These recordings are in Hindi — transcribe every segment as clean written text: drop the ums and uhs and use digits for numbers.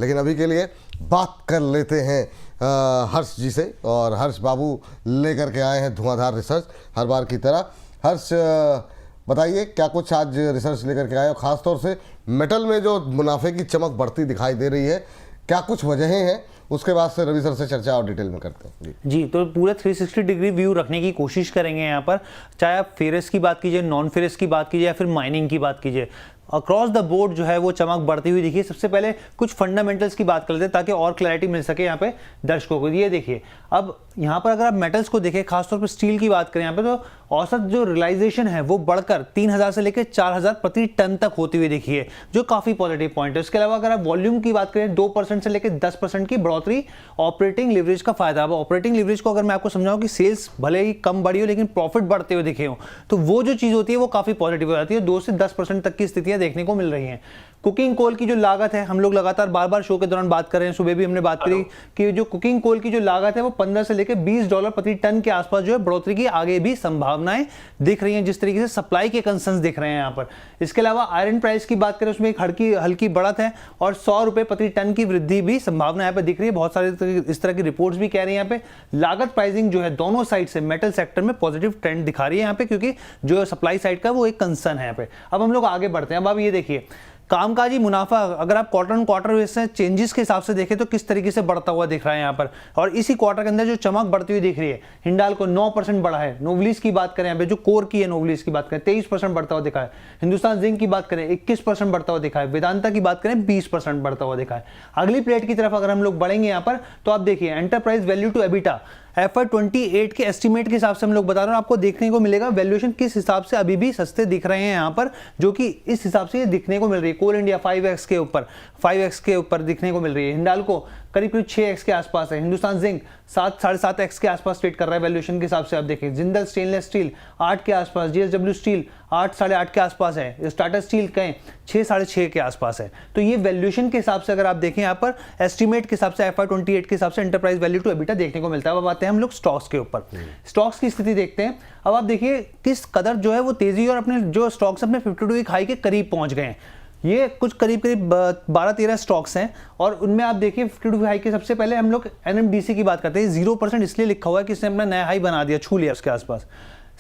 लेकिन अभी के लिए बात कर लेते हैं हर्ष जी से, और हर्ष बाबू लेकर के आए हैं धुआंधार रिसर्च हर बार की तरह। हर्ष, बताइए क्या कुछ आज रिसर्च लेकर के आए हो, खासतौर से मेटल में जो मुनाफे की चमक बढ़ती दिखाई दे रही है, क्या कुछ वजहें हैं, उसके बाद से रवि सर से चर्चा और डिटेल में करते हैं। जी, तो पूरा 360 डिग्री व्यू रखने की कोशिश करेंगे यहाँ पर, चाहे आप फेरस की बात कीजिए, नॉन फेरस की बात कीजिए या फिर माइनिंग की बात कीजिए, अक्रॉस द बोर्ड जो है वो चमक बढ़ती हुई दिखी। सबसे पहले कुछ फंडामेंटल्स की बात कर लेते हैं ताकि और क्लैरिटी मिल सके यहाँ पे दर्शकों को। ये देखिए, अब यहाँ पर अगर आप मेटल्स को देखें, खासतौर पर स्टील की बात करें यहाँ पे, तो औसत जो रियलाइजेशन है वो बढ़कर 3000 से लेकर 4000 प्रति टन तक होती हुई दिखी है, जो काफी पॉजिटिव पॉइंट है। उसके अलावा अगर आप वॉल्यूम की बात करें, 2% से लेकर 10% की बढ़ोतरी ऑपरेटिंग लिवरेज का फायदा। अब ऑपरेटिंग लिवरेज को अगर मैं आपको समझाऊं कि सेल्स भले ही कम बढ़ी हो लेकिन प्रॉफिट बढ़ते हुए दिखे हो, तो वो जो चीज होती है वो काफी पॉजिटिव हो जाती है। 2 से 10% तक की स्थितियां देखने को मिल रही हैं। कुकिंग कोल की जो लागत है, हम लोग लगातार बार बार शो के दौरान बात कर रहे हैं, सुबह भी हमने बात करी कि जो कुकिंग कोल की जो लागत है वो 15 से लेकर $20 प्रति टन के आसपास जो है बढ़ोतरी की आगे भी संभावनाएं दिख रही हैं, जिस तरीके से सप्लाई के कंसर्न्स दिख रहे हैं यहाँ पर। इसके अलावा आयरन प्राइस की बात करें, उसमें एक हल्की बढ़त है और ₹100 प्रति टन की वृद्धि भी संभावना यहाँ पे दिख रही है। बहुत सारे इस तरह की रिपोर्ट्स भी कह रही है यहाँ पे। लागत प्राइसिंग जो है दोनों साइड से मेटल सेक्टर में पॉजिटिव ट्रेंड दिखा रही है यहाँ पे, क्योंकि जो सप्लाई साइड का वो एक कंसर्न है यहाँ पे। अब हम लोग आगे बढ़ते हैं। अब आप ये देखिए, कामकाजी मुनाफा अगर आप क्वार्टर चेंजेस के हिसाब से देखें तो किस तरीके से बढ़ता हुआ दिख रहा है यहाँ पर, और इसी क्वार्टर के अंदर जो चमक बढ़ती हुई दिख रही है, हिंडाल्को 9% बढ़ा है। नोवलिस की बात करें यहाँ पे, जो कोर की है नोवलिस की बात करें, 23% बढ़ता हुआ दिखा है। हिंदुस्तान जिंक की बात करें 21% बढ़ता हुआ दिखा है। वेदांता की बात करें 20% बढ़ता हुआ दिखा है। अगली प्लेट की तरफ अगर हम लोग बढ़ेंगे यहाँ पर, तो आप देखिए enterprise value to EBITDA FY28 के एस्टीमेट के हिसाब से हम लोग बता रहे हैं, आपको देखने को मिलेगा वैल्यूएशन किस हिसाब से अभी भी सस्ते दिख रहे हैं यहाँ पर, जो कि इस हिसाब से ये दिखने को मिल रही है। कोल इंडिया 5x के ऊपर दिखने को मिल रही है। हिंडाल्को करीब 6x के आसपास है। हिंदुस्तान जिंक 7-7.5x के आसपास ट्रेड कर रहा है वैल्यूएशन के हिसाब से। आप देखिए जिंदल स्टेनलेस स्टील 8 के आसपास, JSW स्टील 8-8.5 के आसपास है, टाटा स्टील कहें 6-6.5 के आसपास है। तो ये वैल्यूएशन के हिसाब से अगर आप देखें यहाँ पर एस्टीमेट के हिसाब से FY28 के हिसाब से एंटरप्राइज वैल्यू टू एबिटा देखने को मिलता है। अब आते हैं हम लोग स्टॉक्स के ऊपर। स्टॉक्स की स्थिति देखते हैं। अब आप देखिए किस कदर जो है वो तेजी और अपने जो स्टॉक्स अपने 52 वीक हाई के करीब पहुंच गए हैं। ये कुछ करीब 12-13 स्टॉक्स हैं, और उनमें आप देखिए 52 हाई के सबसे पहले हम लोग NMDC की बात करते हैं। 0% इसलिए लिखा हुआ है कि इसने अपना नया हाई बना दिया, छू लिया उसके आसपास।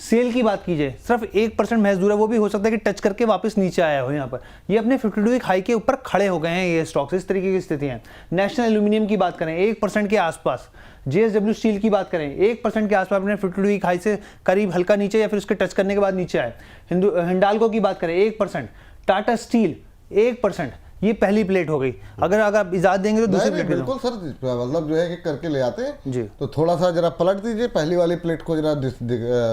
सेल की बात कीजिए, सिर्फ 1% महज दूर है, वो भी हो सकता है कि टच करके वापस नीचे आया हो। यहाँ पर ये अपने 52 वीक हाई के ऊपर खड़े हो गए हैं ये स्टॉक्स, इस तरीके की स्थिति है। नेशनल एल्यूमिनियम की बात करें 1% के आसपास। JSW स्टील की बात करें 1% के आसपास अपने 52 वीक हाई से करीब हल्का नीचे या फिर उसके टच करने के बाद नीचे आए। हिंडाल्को की बात करें 1%। टाटा स्टील 1%। ये पहली प्लेट हो गई। अगर आप इजाजत देंगे तो दूसरी प्लेट। बिल्कुल सर, मतलब जो है कि करके ले आते हैं जी, तो थोड़ा सा जरा पलट दीजिए, पहली वाली प्लेट को जरा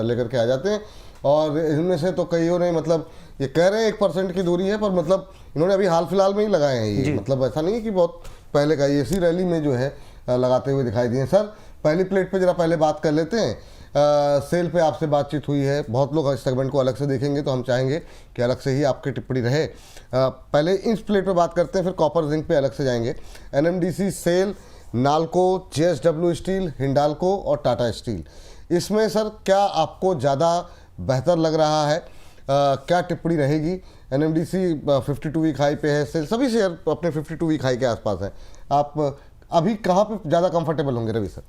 लेकर के आ जाते हैं। और इनमें से तो कईयों ने मतलब ये कह रहे हैं 1% की दूरी है, पर मतलब इन्होंने अभी हाल फिलहाल में ही लगाए हैं ये, मतलब ऐसा नहीं है कि बहुत पहले का। इसी रैली में जो है लगाते हुए दिखाई दिए। सर पहली प्लेट पे जरा पहले बात कर लेते हैं। सेल पे आपसे बातचीत हुई है, बहुत लोग इस सेगमेंट को अलग से देखेंगे, तो हम चाहेंगे कि अलग से ही आपकी टिप्पणी रहे। पहले इस प्लेट पे बात करते हैं, फिर कॉपर जिंक पे अलग से जाएंगे। NMDC, SAIL, NALCO, JSW steel, Hindalco और टाटा स्टील, इसमें सर क्या आपको ज़्यादा बेहतर लग रहा है? क्या टिप्पणी रहेगी? NMDC 52 वीक हाई पे है, सेल सभी शेयर अपने 52 वीक हाई के आसपास है। आप अभी कहाँ पे ज़्यादा कंफर्टेबल होंगे रवि सर?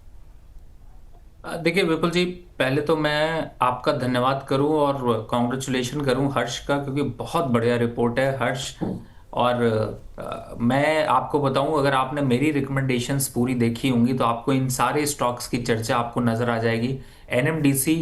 देखिए विपुल जी, पहले तो मैं आपका धन्यवाद करूं और कॉन्ग्रेचुलेशन करूं हर्ष का, क्योंकि बहुत बढ़िया रिपोर्ट है हर्ष। और मैं आपको बताऊं, अगर आपने मेरी रिकमेंडेशंस पूरी देखी होंगी तो आपको इन सारे स्टॉक्स की चर्चा आपको नजर आ जाएगी। NMDC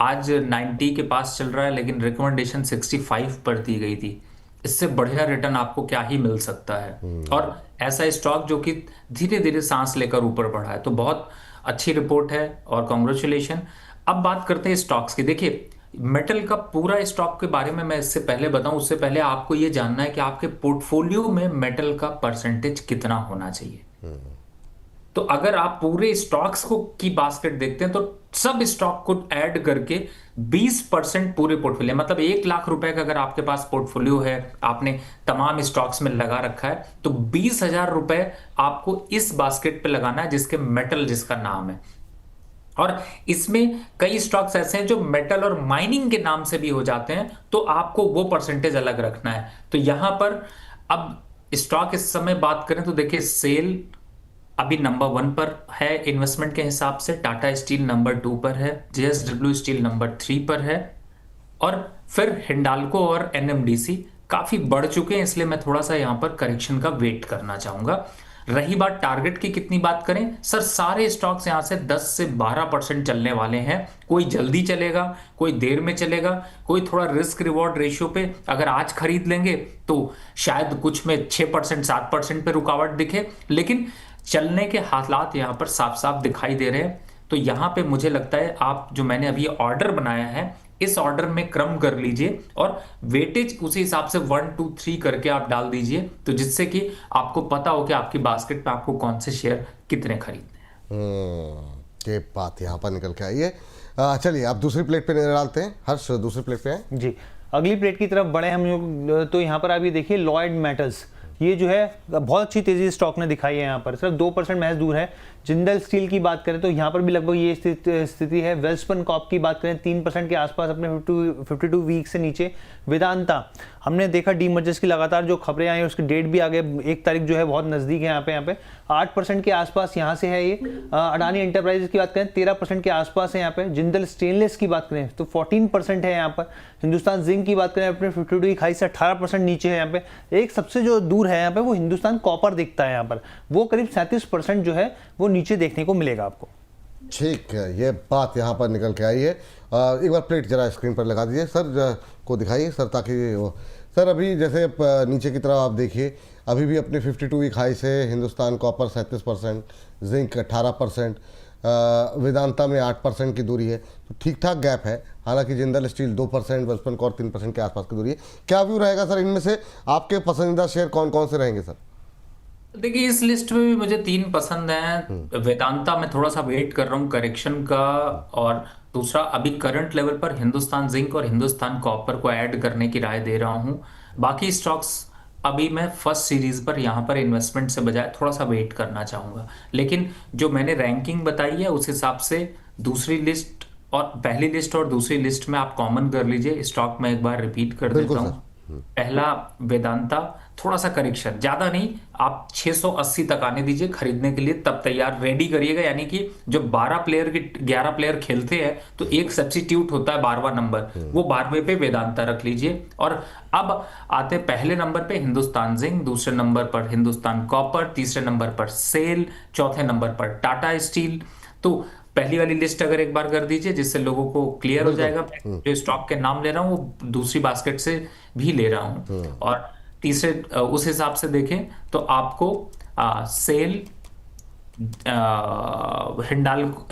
आज 90 के पास चल रहा है, लेकिन रिकमेंडेशन 65 पर दी गई थी। इससे बढ़िया रिटर्न आपको क्या ही मिल सकता है, और ऐसा स्टॉक जो कि धीरे धीरे सांस लेकर ऊपर बढ़ा है। तो बहुत अच्छी रिपोर्ट है और कॉन्ग्रेचुलेशन। अब बात करते हैं स्टॉक्स की। देखिए मेटल का पूरा स्टॉक के बारे में मैं इससे पहले बताऊं, उससे पहले आपको ये जानना है कि आपके पोर्टफोलियो में मेटल का परसेंटेज कितना होना चाहिए। तो अगर आप पूरे स्टॉक्स को की बास्केट देखते हैं तो सब स्टॉक को ऐड करके 20% पूरे पोर्टफोलियो, मतलब 1 लाख रुपए का अगर आपके पास पोर्टफोलियो है, आपने तमाम स्टॉक्स में लगा रखा है, तो 20,000 रुपए आपको इस बास्केट पे लगाना है जिसके मेटल जिसका नाम है। और इसमें कई स्टॉक्स ऐसे हैं जो मेटल और माइनिंग के नाम से भी हो जाते हैं, तो आपको वो परसेंटेज अलग रखना है। तो यहां पर अब स्टॉक इस समय बात करें तो देखिए सेल अभी नंबर 1 पर है इन्वेस्टमेंट के हिसाब से, टाटा स्टील नंबर 2 पर है, जेएसडब्ल्यू स्टील नंबर 3 पर है, और फिर हिंडाल्को और एनएमडीसी काफी बढ़ चुके हैं, इसलिए मैं थोड़ा सा यहां पर करेक्शन का वेट करना चाहूंगा। रही बात टारगेट की कितनी बात करें, सर सारे स्टॉक्स यहां से 10 से 12% चलने वाले हैं। कोई जल्दी चलेगा, कोई देर में चलेगा, कोई थोड़ा रिस्क रिवॉर्ड रेशियो पे अगर आज खरीद लेंगे तो शायद कुछ में 6% 7% पे रुकावट दिखे, लेकिन चलने के हालात यहां पर साफ साफ दिखाई दे रहे हैं। तो यहां पे मुझे लगता है आप जो मैंने अभी ऑर्डर बनाया है इस ऑर्डर में क्रम कर लीजिए और वेटेज उसी हिसाब से 1 2 3 करके आप डाल दीजिए, तो जिससे कि आपको पता हो कि आपकी बास्केट में आपको कौन से शेयर कितने खरीदने हैं। ये बात यहाँ पर निकल के आई है। चलिए आप दूसरी प्लेट पे नजर डालते हैं। हर्ष दूसरी प्लेट पे है जी। अगली प्लेट की तरफ बढ़े हम लोग, तो यहाँ पर आप ये देखिए लॉयड मेटल्स, ये जो है बहुत अच्छी तेजी स्टॉक ने दिखाई है। यहाँ पर सिर्फ 2% महज दूर है। जिंदल स्टील की बात करें तो यहाँ पर भी लगभग ये स्थिति है। वेल्सपन कॉर्प की बात करें 3% के आसपास अपने 52 वीक से नीचे। वेदांता हमने देखा डीमर्जर्स की लगातार जो खबरें आई उसकी डेट भी आगे 1 तारीख जो है बहुत नजदीक है। यहाँ पे 8% के आसपास यहाँ से है ये। अडानी एंटरप्राइजेस की बात करें 13% के आसपास है यहाँ पे। जिंदल स्टेनलेस की बात करें तो 14% है यहाँ पर। हिंदुस्तान जिंक की बात करें अपने 52 की खाई से 18% नीचे है यहाँ पे। एक सबसे जो दूर है यहाँ पे वो हिंदुस्तान कॉपर दिखता है यहाँ पर, वो करीब 37% जो है वो नीचे देखने को मिलेगा आपको। ठीक है, ये बात यहाँ पर निकल के आई है। एक बार प्लेट जरा स्क्रीन पर लगा दीजिए सर, को दिखाइए सर, ताकि वो सर अभी जैसे नीचे की तरफ आप देखिए अभी भी अपने 52 वीक हाई से हिंदुस्तान कॉपर 37%, जिंक 18%, वेदांता में 8% की दूरी है, तो ठीक ठाक गैप है। हालांकि जिंदल स्टील 2%, वेल्सपन कॉर्प 3% के आसपास की दूरी है। क्या व्यू रहेगा सर, इनमें से आपके पसंदीदा शेयर कौन कौन से रहेंगे सर? देखिए इस लिस्ट में भी मुझे 3 पसंद हैं। वेदांता में थोड़ा सा वेट कर रहा हूँ करेक्शन का, और दूसरा अभी करंट लेवल पर हिंदुस्तान जिंक और हिंदुस्तान कॉपर को ऐड करने की राय दे रहा हूँ। बाकी स्टॉक्स अभी मैं फर्स्ट सीरीज पर यहाँ पर इन्वेस्टमेंट से बजाय थोड़ा सा वेट करना चाहूंगा। लेकिन जो मैंने रैंकिंग बताई है उस हिसाब से दूसरी लिस्ट और पहली लिस्ट और दूसरी लिस्ट में आप कॉमन कर लीजिए। स्टॉक में एक बार रिपीट कर देता हूँ। पहला वेदांता, थोड़ा सा करेक्शन, ज्यादा नहीं, आप 680 तक आने दीजिए खरीदने के लिए, तब तैयार रेडी करिएगा। यानी कि जो 12 प्लेयर की 11 प्लेयर खेलते हैं तो एक सब्स्टिट्यूट होता है 12वां नंबर, वो 12वें पे वेदांता रख लीजिए। और अब आते पहले नंबर पे हिंदुस्तान जिंक, दूसरे नंबर पर हिंदुस्तान कॉपर, तीसरे नंबर पर सेल, चौथे नंबर पर टाटा स्टील। तो पहली वाली लिस्ट अगर एक बार कर दीजिए जिससे लोगों को क्लियर हो जाएगा। जो स्टॉक के नाम ले रहा हूं वो दूसरी बास्केट से भी ले रहा हूं। और तीसरे उस हिसाब से देखें तो आपको सेल, हिंडाल्को,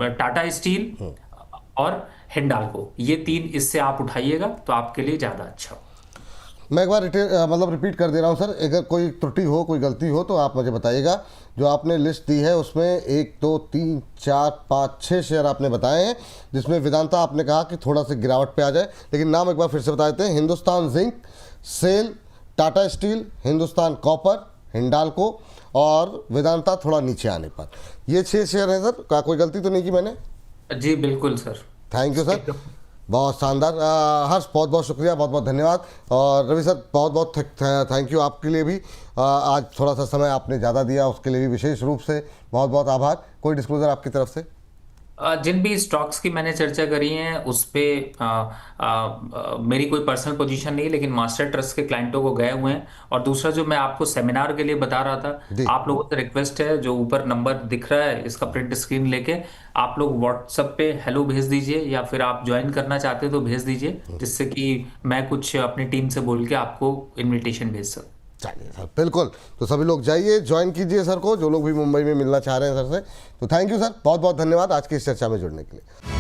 टाटा स्टील और हिंडाल्को, ये 3 इससे आप उठाइएगा तो आपके लिए ज्यादा अच्छा हो। मैं एक बार मतलब रिपीट कर दे रहा हूँ सर, अगर कोई त्रुटि हो, कोई गलती हो तो आप मुझे बताइएगा। जो आपने लिस्ट दी है उसमें 1 2 3 4 5 6 शेयर आपने बताए हैं, जिसमें वेदांता आपने कहा कि थोड़ा सा गिरावट पे आ जाए, लेकिन नाम एक बार फिर से बता देते हैं। Hindustan zinc, SAIL, Tata steel, Hindustan copper, Hindalco और वेदांता थोड़ा नीचे आने पर। ये 6 शेयर हैं सर, क्या कोई गलती तो नहीं की मैंने? जी बिल्कुल सर। थैंक यू सर, बहुत शानदार। हर्ष बहुत बहुत शुक्रिया, बहुत बहुत धन्यवाद। और रवि सर बहुत बहुत थैंक यू आपके लिए भी। आज थोड़ा सा समय आपने ज़्यादा दिया, उसके लिए भी विशेष रूप से बहुत बहुत आभार। कोई डिस्क्लोजर आपकी तरफ से? जिन भी स्टॉक्स की मैंने चर्चा करी है उस पे मेरी कोई पर्सनल पोजीशन नहीं, लेकिन मास्टर ट्रस्ट के क्लाइंटों को गए हुए हैं। और दूसरा जो मैं आपको सेमिनार के लिए बता रहा था, आप लोगों से रिक्वेस्ट है, जो ऊपर नंबर दिख रहा है इसका प्रिंट स्क्रीन लेके आप लोग व्हाट्सएप पे हेलो भेज दीजिए, या फिर आप ज्वाइन करना चाहते हो तो भेज दीजिए, जिससे कि मैं कुछ अपनी टीम से बोल के आपको इन्विटेशन भेज सकूं। चलिए सर, बिल्कुल। तो सभी लोग जाइए, ज्वाइन कीजिए सर को, जो लोग भी मुंबई में मिलना चाह रहे हैं सर से। तो थैंक यू सर, बहुत बहुत धन्यवाद आज की इस चर्चा में जुड़ने के लिए।